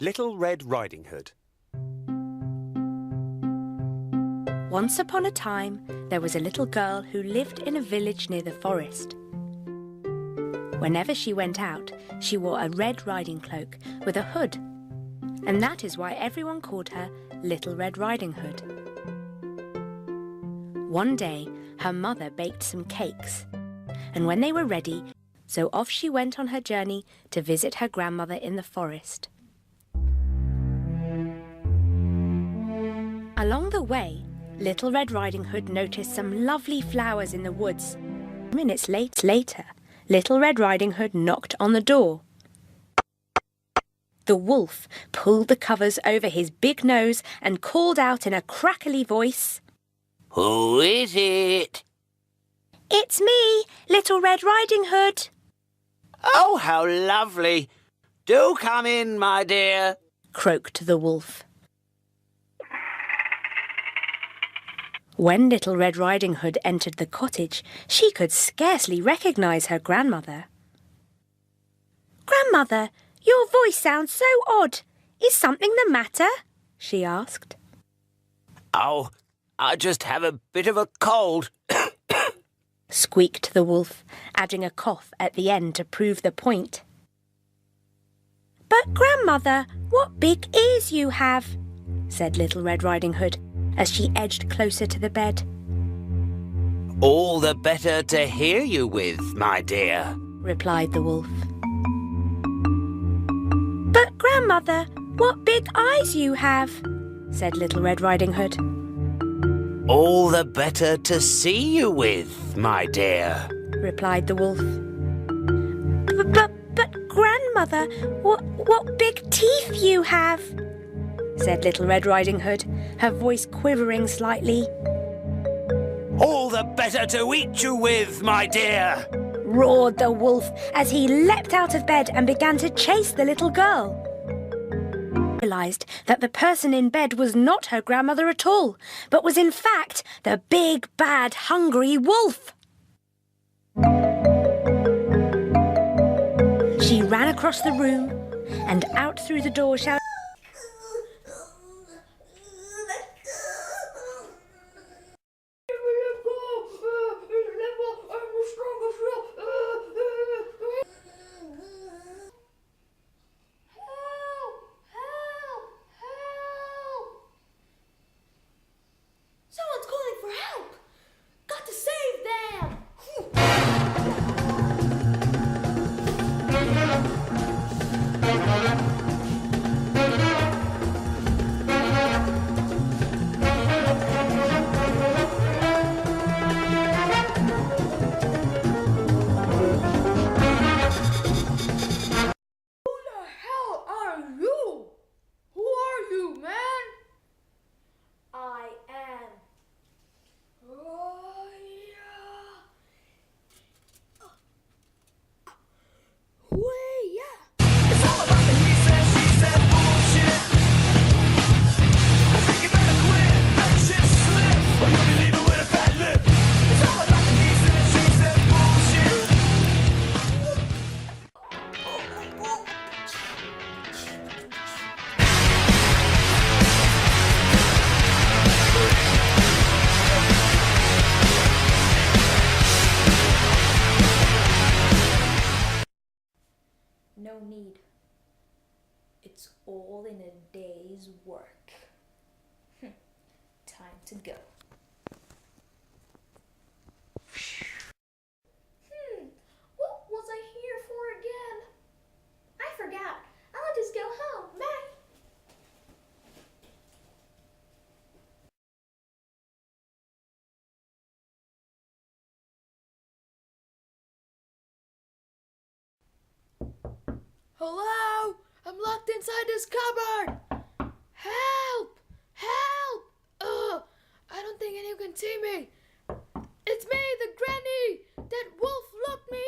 Little Red Riding Hood. Once upon a time, there was a little girl who lived in a village near the forest. Whenever she went out, she wore a red riding cloak with a hood, and that is why everyone called her Little Red Riding Hood. One day, her mother baked some cakes, and when they were ready, so off she went on her journey to visit her grandmother in the forest. Along the way, Little Red Riding Hood noticed some lovely flowers in the woods. Minutes later, Little Red Riding Hood knocked on the door. The wolf pulled the covers over his big nose and called out in a crackly voice, "Who is it?" "It's me, Little Red Riding Hood." "Oh, how lovely! Do come in, my dear," croaked the wolf. When Little Red Riding Hood entered the cottage, she could scarcely recognize her grandmother. "Grandmother, your voice sounds so odd. Is something the matter?" she asked. "Oh, I just have a bit of a cold," squeaked the wolf, adding a cough at the end to prove the point. "But Grandmother, what big ears you have," said Little Red Riding Hood, as she edged closer to the bed. "All the better to hear you with, my dear," replied the wolf. "But Grandmother, what big eyes you have," said Little Red Riding Hood. "All the better to see you with, my dear," replied the wolf. But Grandmother, what big teeth you have," said Little Red Riding Hood, her voice quivering slightly. "All the better to eat you with, my dear," roared the wolf as he leapt out of bed and began to chase the little girl. She realized that the person in bed was not her grandmother at all, but was in fact the big, bad, hungry wolf. She ran across the room and out through the door, shouting, "No need. It's all in a day's work. Time to go." What was I here for again? I forgot. I'll just go home. Bye. Hello? I'm locked inside this cupboard! Help! Help! Ugh! I don't think anyone can see me. It's me, the granny! That wolf locked me